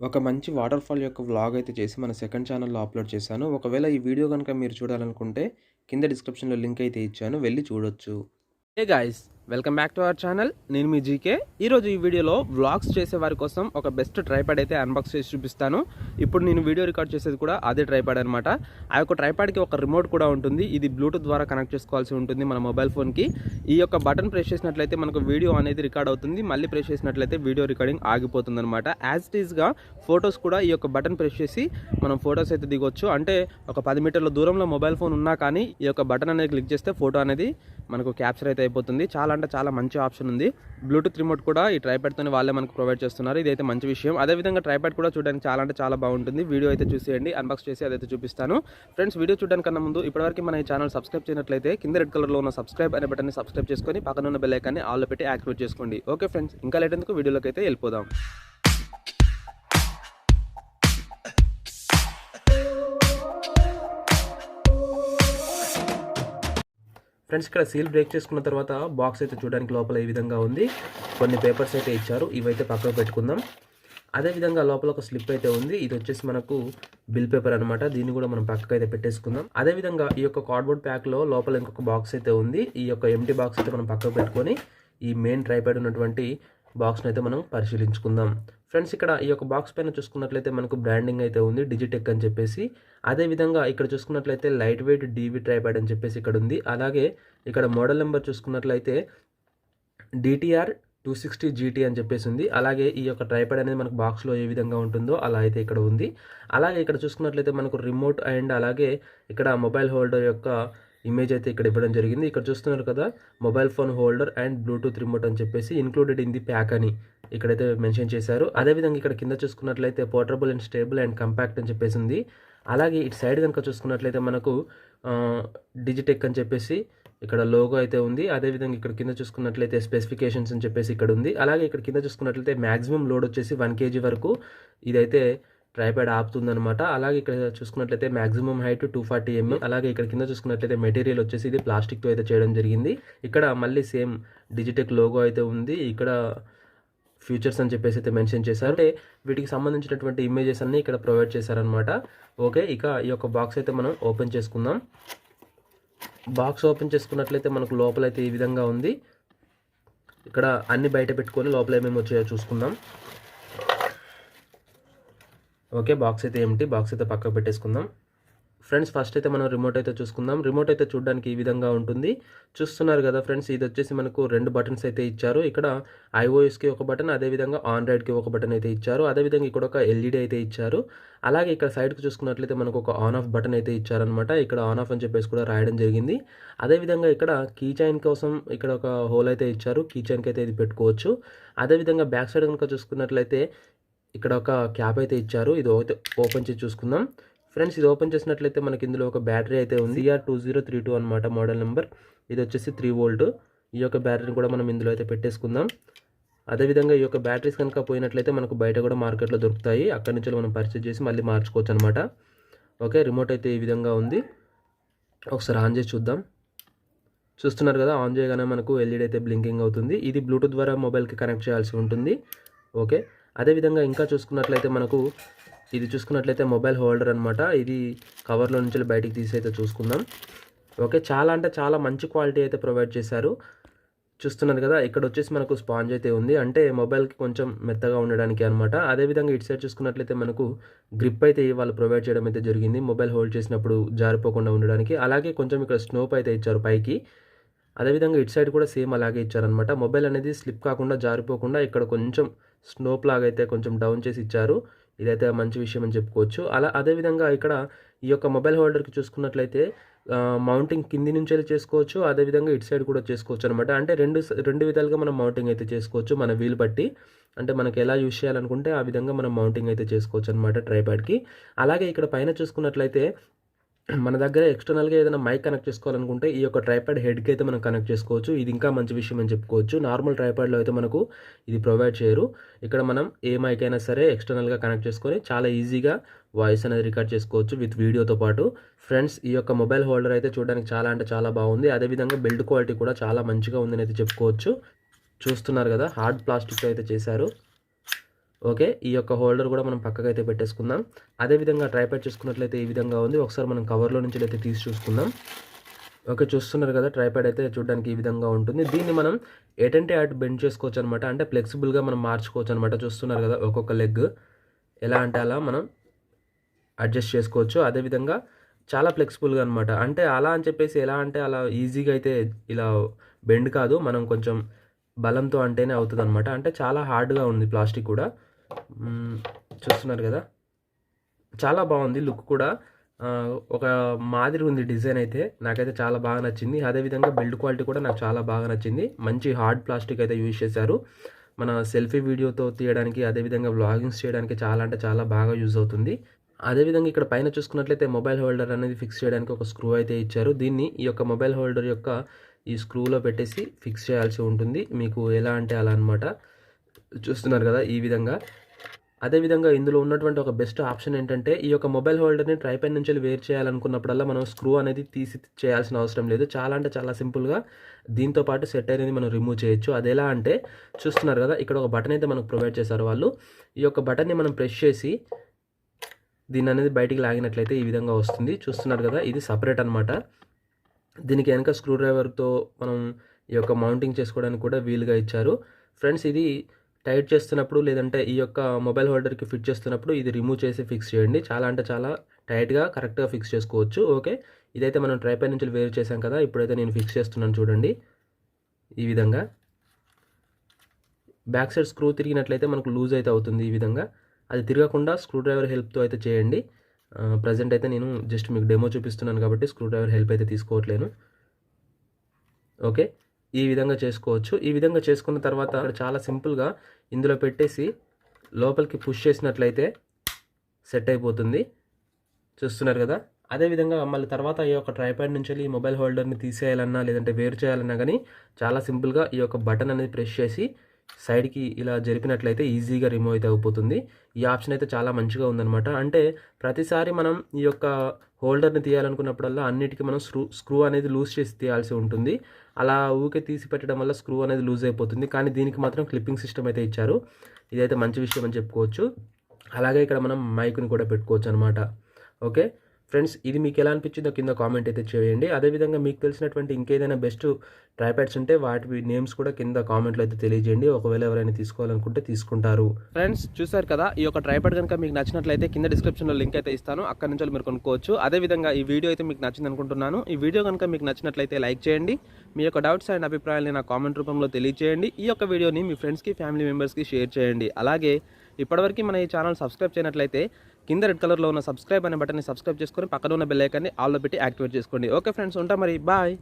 ఒక మంచి water fall యొక్క వ్లాగ్ అయితే చేసి మన సెకండ్ ఛానల్‌లో అప్‌లోడ్ చేశాను. ఒకవేళ ఈ వీడియో గనుక మీరు చూడాలనుకుంటే కింద డిస్క్రిప్షన్‌లో లింక్ అయితే ఇచ్చాను. వెళ్లి చూడొచ్చు. Hey guys, welcome back to our channel. నేను మీ జీకే. ఈరోజు ఈ వీడియోలో వ్లాగ్స్ చేసే వారి కోసం ఒక బెస్ట్ ట్రైపాడ్ అయితే అన్బాక్స్ చేసి చూపిస్తాను. ఇప్పుడు నేను వీడియో రికార్డ్ చేసేది కూడా అదే ట్రైపాడ్ అనమాట. ఆ యొక్క ట్రైపాడ్కి ఒక రిమోట్ కూడా ఉంటుంది. ఇది బ్లూటూత్ ద్వారా కనెక్ట్ చేసుకోవాల్సి ఉంటుంది మన మొబైల్ ఫోన్కి. ఈ యొక్క బటన్ ప్రెస్ చేసినట్లయితే మనకు వీడియో అనేది రికార్డ్ అవుతుంది. మళ్ళీ ప్రెస్ చేసినట్లయితే వీడియో రికార్డింగ్ ఆగిపోతుంది అనమాట. యాజ్ ఇట్ ఈస్గా ఫొటోస్ కూడా ఈ యొక్క బటన్ ప్రెస్ చేసి మనం ఫొటోస్ అయితే దిగొచ్చు. అంటే ఒక 10 మీటర్ల దూరంలో మొబైల్ ఫోన్ ఉన్నా కానీ ఈ యొక్క బటన్ అనేది క్లిక్ చేస్తే ఫోటో అనేది మనకు క్యాప్చర్ అయితే అయిపోతుంది. చాలా అంటే చాలా మంచి ఆప్షన్ ఉంది. బ్లూటూత్ రిమోట్ కూడా ఈ ట్రైపాడ్తోనే వాళ్ళే మనకు ప్రొవైడ్ చేస్తున్నారు. ఇదైతే మంచి విషయం. అదేవిధంగా ట్రైపాడ్ కూడా చూడడానికి చాలా అంటే చాలా బాగుంటుంది. వీడియో అయితే చూసేయండి, అన్బాక్స్ చేసి అదైతే చూపిస్తాను. ఫ్రెండ్స్, వీడియో చూడడానికన్నా ముందు ఇప్పటివరకు మన ఈ ఛానల్ సబ్స్క్రైబ్ చేయనట్లయితే కింద రెడ్ కలర్లో ఉన్న సబ్స్క్రైబ్ అనే బటన్ని సబ్స్క్రైబ్ చేసుకొని పక్కన ఉన్న బెల్ ఐకాన్ని ఆల్లో పెట్టి యాక్టివేట్ చేసుకోండి. ఓకే ఫ్రెండ్స్, ఇంకా లేట్ ఎందుకు వీడియోలోకి అయితే వెళ్ళిపోదాం. ఫ్రెండ్స్, ఇక్కడ సీల్ బ్రేక్ చేసుకున్న తర్వాత బాక్స్ అయితే చూడడానికి లోపల ఈ విధంగా ఉంది. కొన్ని పేపర్స్ అయితే ఇచ్చారు, ఇవైతే పక్కకు పెట్టుకుందాం. అదేవిధంగా లోపల ఒక స్లిప్ అయితే ఉంది. ఇది వచ్చేసి మనకు బిల్ పేపర్ అనమాట. దీన్ని కూడా మనం పక్కకు అయితే పెట్టేసుకుందాం. అదేవిధంగా ఈ యొక్క కార్డ్బోర్డ్ ప్యాక్లో లోపల ఇంకొక బాక్స్ అయితే ఉంది. ఈ యొక్క ఎంటీ బాక్స్ అయితే మనం పక్కకు పెట్టుకొని ఈ మెయిన్ ట్రైపాడ్ ఉన్నటువంటి బాక్స్ని అయితే మనం పరిశీలించుకుందాం. ఫ్రెండ్స్, ఇక్కడ ఈ యొక్క బాక్స్ పైన చూసుకున్నట్లయితే మనకు బ్రాండింగ్ అయితే ఉంది, డిజిటెక్ అని చెప్పేసి. అదేవిధంగా ఇక్కడ చూసుకున్నట్లయితే లైట్ వెయిట్ డీవీ ట్రైపాడ్ అని చెప్పేసి ఇక్కడ ఉంది. అలాగే ఇక్కడ మోడల్ నెంబర్ చూసుకున్నట్లయితే డిటిఆర్ 260 GT అని చెప్పేసి ఉంది. అలాగే ఈ యొక్క ట్రైపాడ్ అనేది మనకు బాక్స్లో ఏ విధంగా ఉంటుందో అలా అయితే ఇక్కడ ఉంది. అలాగే ఇక్కడ చూసుకున్నట్లయితే మనకు రిమోట్ అండ్ అలాగే ఇక్కడ మొబైల్ హోల్డర్ యొక్క ఇమేజ్ అయితే ఇక్కడ ఇవ్వడం జరిగింది. ఇక్కడ చూస్తున్నారు కదా, mobile phone holder and Bluetooth remote అని చెప్పేసి ఇన్క్లూడెడ్ ఇన్ ది ప్యాక్ అని ఇక్కడైతే మెన్షన్ చేశారు. అదేవిధంగా ఇక్కడ కింద చూసుకున్నట్లయితే portable and stable and compact అని చెప్పేసి ఉంది. అలాగే ఇటు సైడ్ కనుక చూసుకున్నట్లయితే మనకు డిజిటెక్ అని చెప్పేసి ఇక్కడ లోగో అయితే ఉంది. అదేవిధంగా ఇక్కడ కింద చూసుకున్నట్లయితే స్పెసిఫికేషన్స్ అని చెప్పేసి ఇక్కడ ఉంది. అలాగే ఇక్కడ కింద చూసుకున్నట్లయితే మ్యాక్సిమం లోడ్ వచ్చేసి 1 kg వరకు ఇదైతే ట్రైపాడ్ ఆపుతుందనమాట. అలాగే ఇక్కడ చూసుకున్నట్లయితే మ్యాక్సిమం హైట్ 240 mm. అలాగే ఇక్కడ కింద చూసుకున్నట్లయితే మెటీరియల్ వచ్చేసి ఇది ప్లాస్టిక్తో అయితే చేయడం జరిగింది. ఇక్కడ మళ్ళీ సేమ్ డిజిటెక్ లోగో అయితే ఉంది. ఇక్కడ ఫ్యూచర్స్ అని చెప్పేసి అయితే మెన్షన్ చేశారు. అంటే వీటికి సంబంధించినటువంటి ఇమేజెస్ అన్నీ ఇక్కడ ప్రొవైడ్ చేశారనమాట. ఓకే, ఇక ఈ యొక్క బాక్స్ అయితే మనం ఓపెన్ చేసుకుందాం. బాక్స్ ఓపెన్ చేసుకున్నట్లయితే మనకు లోపలైతే ఈ విధంగా ఉంది. ఇక్కడ అన్ని బయట పెట్టుకొని లోపల ఏమేమి వచ్చాయో చూసుకుందాం. ఓకే, బాక్స్ అయితే ఏమిటి, బాక్స్ అయితే పక్కకు పెట్టేసుకుందాం. ఫ్రెండ్స్, ఫస్ట్ అయితే మనం రిమోట్ అయితే చూసుకుందాం. రిమోట్ అయితే చూడడానికి ఈ విధంగా ఉంటుంది. చూస్తున్నారు కదా ఫ్రెండ్స్, ఇది వచ్చేసి మనకు 2 బటన్స్ అయితే ఇచ్చారు. ఇక్కడ iOSకి ఒక బటన్, అదేవిధంగా ఆండ్రాయిడ్కి ఒక బటన్ అయితే ఇచ్చారు. అదేవిధంగా ఇక్కడ ఒక LED అయితే ఇచ్చారు. అలాగే ఇక్కడ సైడ్కి చూసుకున్నట్లయితే మనకు ఒక ఆన్ ఆఫ్ బటన్ అయితే ఇచ్చారనమాట. ఇక్కడ ఆన్ ఆఫ్ అని చెప్పేసి కూడా రాయడం జరిగింది. అదేవిధంగా ఇక్కడ కీ చైన్ కోసం ఇక్కడ ఒక హోల్ అయితే ఇచ్చారు. కీ చైన్కి అయితే ఇది పెట్టుకోవచ్చు. అదేవిధంగా బ్యాక్ సైడ్ కనుక చూసుకున్నట్లయితే ఇక్కడ ఒక క్యాప్ అయితే ఇచ్చారు. ఇది ఓపెన్ చేసి చూసుకుందాం. ఫ్రెండ్స్, ఇది ఓపెన్ చేసినట్లయితే మనకి ఇందులో ఒక బ్యాటరీ అయితే ఉంది. CR2032 అనమాట మోడల్ నెంబర్. ఇది వచ్చేసి 3 వోల్ట్. ఈ యొక్క బ్యాటరీని కూడా మనం ఇందులో అయితే పెట్టేసుకుందాం. అదేవిధంగా ఈ యొక్క బ్యాటరీస్ కనుక పోయినట్లయితే మనకు బయట కూడా మార్కెట్లో దొరుకుతాయి. అక్కడి నుంచి మనం పర్చేజ్ చేసి మళ్ళీ మార్చుకోవచ్చు అనమాట. ఓకే, రిమోట్ అయితే ఈ విధంగా ఉంది. ఒకసారి ఆన్ చేసి చూద్దాం. చూస్తున్నారు కదా, ఆన్ చేయగానే మనకు LED అయితే బ్లింకింగ్ అవుతుంది. ఇది బ్లూటూత్ ద్వారా మొబైల్కి కనెక్ట్ చేయాల్సి ఉంటుంది. ఓకే, అదేవిధంగా ఇంకా చూసుకున్నట్లయితే మనకు ఇది చూసుకున్నట్లయితే మొబైల్ హోల్డర్ అనమాట. ఇది కవర్లో నుంచి బయటికి తీసి అయితే చూసుకుందాం. ఓకే, చాలా అంటే చాలా మంచి క్వాలిటీ అయితే ప్రొవైడ్ చేశారు. చూస్తున్నారు కదా, ఇక్కడ వచ్చేసి మనకు స్పాంజ్ అయితే ఉంది. అంటే మొబైల్కి కొంచెం మెత్తగా ఉండడానికి అనమాట. అదేవిధంగా ఇటు సైడ్ చూసుకున్నట్లయితే మనకు గ్రిప్ అయితే వాళ్ళు ప్రొవైడ్ చేయడం అయితే జరిగింది, మొబైల్ హోల్డ్ చేసినప్పుడు జారిపోకుండా ఉండడానికి. అలాగే కొంచెం ఇక్కడ స్నోప్ అయితే ఇచ్చారు పైకి. అదేవిధంగా ఇటు సైడ్ కూడా సేమ్ అలాగే ఇచ్చారనమాట. మొబైల్ అనేది స్లిప్ కాకుండా జారిపోకుండా ఇక్కడ కొంచెం స్నోప్ లాగా అయితే కొంచెం డౌన్ చేసి ఇచ్చారు. ఇదైతే మంచి విషయం అని చెప్పుకోవచ్చు. అదేవిధంగా ఇక్కడ ఈ యొక్క మొబైల్ హోల్డర్కి చూసుకున్నట్లయితే మౌంటింగ్ కింది నుంచి వెళ్ళి చేసుకోవచ్చు. అదేవిధంగా ఇటు సైడ్ కూడా చేసుకోవచ్చు అనమాట. అంటే రెండు విధాలుగా మనం మౌంటింగ్ అయితే చేసుకోవచ్చు మన వీలు బట్టి. అంటే మనకి ఎలా యూజ్ చేయాలనుకుంటే ఆ విధంగా మనం మౌంటింగ్ అయితే చేసుకోవచ్చు అనమాట ట్రైపాడ్కి. అలాగే ఇక్కడ పైన చూసుకున్నట్లయితే మన దగ్గర ఎక్స్టర్నల్గా ఏదైనా మైక్ కనెక్ట్ చేసుకోవాలనుకుంటే ఈ యొక్క ట్రైపాడ్ హెడ్కి అయితే మనం కనెక్ట్ చేసుకోవచ్చు. ఇది ఇంకా మంచి విషయం అని చెప్పుకోవచ్చు. నార్మల్ ట్రైపాడ్లో అయితే మనకు ఇది ప్రొవైడ్ చేయరు. ఇక్కడ మనం ఏ మైక్ అయినా సరే ఎక్స్టర్నల్గా కనెక్ట్ చేసుకొని చాలా ఈజీగా వాయిస్ అనేది రికార్డ్ చేసుకోవచ్చు విత్ వీడియోతో పాటు. ఫ్రెండ్స్, ఈ యొక్క మొబైల్ హోల్డర్ అయితే చూడడానికి చాలా అంటే చాలా బాగుంది. అదేవిధంగా బిల్డ్ క్వాలిటీ కూడా చాలా మంచిగా ఉందని అయితే చెప్పుకోవచ్చు. చూస్తున్నారు కదా, హార్డ్ ప్లాస్టిక్తో అయితే చేశారు. ఓకే. ఈ యొక్క హోల్డర్ కూడా మనం పక్కకైతే పెట్టేసుకుందాం. అదేవిధంగా ట్రైపాడ్ చూసుకున్నట్లయితే ఈ విధంగా ఉంది. ఒకసారి మనం కవర్లో నుంచి అయితే తీసి చూసుకుందాం. ఓకే. చూస్తున్నారు కదా, ట్రైపాడ్ అయితే చూడడానికి ఈ విధంగా ఉంటుంది. దీన్ని మనం ఎటంటే అటు బెండ్ చేసుకోవచ్చు అనమాట. అంటే ఫ్లెక్సిబుల్గా మనం మార్చుకోవచ్చు అనమాట. చూస్తున్నారు కదా, ఒక్కొక్క లెగ్ ఎలా అంటే అలా మనం అడ్జస్ట్ చేసుకోవచ్చు. అదేవిధంగా చాలా ఫ్లెక్సిబుల్గా అనమాట. అంటే అలా అని చెప్పేసి ఎలా అంటే అలా ఈజీగా అయితే ఇలా బెండ్ కాదు. మనం కొంచెం బలంతో అంటేనే అవుతుందనమాట. అంటే చాలా హార్డ్గా ఉంది ప్లాస్టిక్ కూడా. చూస్తున్నారు కదా, చాలా బాగుంది లుక్ కూడా. ఒక మాదిరి ఉంది డిజైన్ అయితే. నాకైతే చాలా బాగా నచ్చింది. అదేవిధంగా బిల్డ్ క్వాలిటీ కూడా నాకు చాలా బాగా నచ్చింది. మంచి హార్డ్ ప్లాస్టిక్ అయితే యూజ్ చేశారు. మన సెల్ఫీ వీడియోతో తీయడానికి, అదేవిధంగా వ్లాగింగ్స్ చేయడానికి చాలా అంటే చాలా బాగా యూజ్ అవుతుంది. అదేవిధంగా ఇక్కడ పైన చూసుకున్నట్లయితే మొబైల్ హోల్డర్ అనేది ఫిక్స్ చేయడానికి ఒక స్క్రూ అయితే ఇచ్చారు. దీన్ని ఈ యొక్క మొబైల్ హోల్డర్ యొక్క ఈ స్క్రూలో పెట్టేసి ఫిక్స్ చేయాల్సి ఉంటుంది. మీకు ఎలా అంటే అలా అనమాట. చూస్తున్నారు కదా ఈ విధంగా. అదేవిధంగా ఇందులో ఉన్నటువంటి ఒక బెస్ట్ ఆప్షన్ ఏంటంటే, ఈ యొక్క మొబైల్ హోల్డర్ని ట్రైపాడ్ నుంచి వేరు చేయాలనుకున్నప్పుడల్లా మనం స్క్రూ అనేది తీసి చేయాల్సిన అవసరం లేదు. చాలా అంటే చాలా సింపుల్గా దీంతో పాటు సెట్ అనేది మనం రిమూవ్ చేయొచ్చు. అది ఎలా అంటే, చూస్తున్నారు కదా, ఇక్కడ ఒక బటన్ అయితే మనకు ప్రొవైడ్ చేశారు వాళ్ళు. ఈ యొక్క బటన్ని మనం ప్రెస్ చేసి దీన్ని అనేది బయటికి లాగినట్లయితే ఈ విధంగా వస్తుంది. చూస్తున్నారు కదా, ఇది సపరేట్ అనమాట. దీనికి వెనక స్క్రూ డ్రైవర్తో మనం ఈ యొక్క మౌంటింగ్ చేసుకోవడానికి కూడా వీలుగా ఇచ్చారు. ఫ్రెండ్స్, ఇది టైట్ చేస్తున్నప్పుడు లేదంటే ఈ యొక్క మొబైల్ హోల్డర్కి ఫిట్ చేస్తున్నప్పుడు ఇది రిమూవ్ చేసి ఫిక్స్ చేయండి. చాలా అంటే చాలా టైట్గా కరెక్ట్గా ఫిక్స్ చేసుకోవచ్చు. ఓకే, ఇదైతే మనం ట్రైపాడ్ నుంచి వేరు చేసాం కదా. ఇప్పుడైతే నేను ఫిక్స్ చేస్తున్నాను చూడండి. ఈ విధంగా బ్యాక్ సైడ్ స్క్రూ తిరిగినట్లయితే మనకు లూజ్ అయితే అవుతుంది. ఈ విధంగా అది తిరగకుండా స్క్రూ డ్రైవర్ హెల్ప్తో అయితే చేయండి. ప్రజెంట్ అయితే నేను జస్ట్ మీకు డెమో చూపిస్తున్నాను కాబట్టి స్క్రూ డ్రైవర్ హెల్ప్ అయితే తీసుకోవట్లేను. ఓకే, ఈ విధంగా చేసుకోవచ్చు. ఈ విధంగా చేసుకున్న తర్వాత చాలా సింపుల్గా ఇందులో పెట్టేసి లోపలికి పుష్ చేసినట్లయితే సెట్ అయిపోతుంది. చూస్తున్నారు కదా. అదేవిధంగా మళ్ళీ తర్వాత ఈ యొక్క ట్రైపాడ్ నుంచి ఈ మొబైల్ హోల్డర్ని తీసేయాలన్నా లేదంటే వేరు చేయాలన్నా కానీ చాలా సింపుల్గా ఈ యొక్క బటన్ అనేది ప్రెస్ చేసి సైడ్కి ఇలా జరిపినట్లయితే ఈజీగా రిమూవ్ అయితే అయిపోతుంది. ఈ ఆప్షన్ అయితే చాలా మంచిగా ఉందన్నమాట. అంటే ప్రతిసారి మనం ఈ యొక్క హోల్డర్ని తీయాలనుకున్నప్పుడల్లా అన్నిటికీ మనం స్క్రూ అనేది లూజ్ చేసి తీయాల్సి ఉంటుంది. అలా ఊకే తీసి పెట్టడం వల్ల స్క్రూ అనేది లూజ్ అయిపోతుంది. కానీ దీనికి మాత్రం క్లిప్పింగ్ సిస్టమ్ అయితే ఇచ్చారు. ఇదైతే మంచి విషయం అని చెప్పుకోవచ్చు. అలాగే ఇక్కడ మనం మైక్ని కూడా పెట్టుకోవచ్చు అనమాట. ఓకే ఫ్రెండ్స్, ఇది మీకు ఎలా అనిపించిందో కింద కామెంట్ అయితే చేయండి. అదేవిధంగా మీకు తెలిసినటువంటి ఇంకేదైనా బెస్ట్ ట్రైపాడ్స్ ఉంటే వాటి నేమ్స్ కూడా కింద కామెంట్లో అయితే తెలియజేయండి. ఒకవేళ ఎవరైనా తీసుకోవాలనుకుంటే తీసుకుంటారు. ఫ్రెండ్స్, చూసారు కదా, ఈ యొక్క ట్రైపాడ్ కనుక మీకు నచ్చినట్లయితే కింద డిస్క్రిప్షన్లో లింక్ అయితే ఇస్తాను. అక్కడ నుంచి మీరు కొనుక్కోవచ్చు. అదేవిధంగా ఈ వీడియో అయితే మీకు నచ్చింది అనుకుంటున్నాను. ఈ వీడియో కనుక మీకు నచ్చినట్లయితే లైక్ చేయండి. మీ యొక్క డౌట్స్ అండ్ అభిప్రాయాలని నా కామెంట్ రూపంలో తెలియజేయండి. ఈ యొక్క వీడియోని మీ ఫ్రెండ్స్కి, ఫ్యామిలీ మెంబర్స్కి షేర్ చేయండి. అలాగే ఇప్పటివరకు మన ఈ ఛానల్ సబ్స్క్రైబ్ చేయనట్లయితే కింద రెడ్ కలర్లో ఉన్న సబ్స్క్రైబ్ అనే బటన్ని సబ్స్క్రైబ్ చేసుకొని పక్కన ఉన్న బెల్ ఐకాన్ని ఆల్లో పెట్టి యాక్టివేట్ చేసుకోండి. ఓకే ఫ్రెండ్స్, ఉంటా మరి, బాయ్.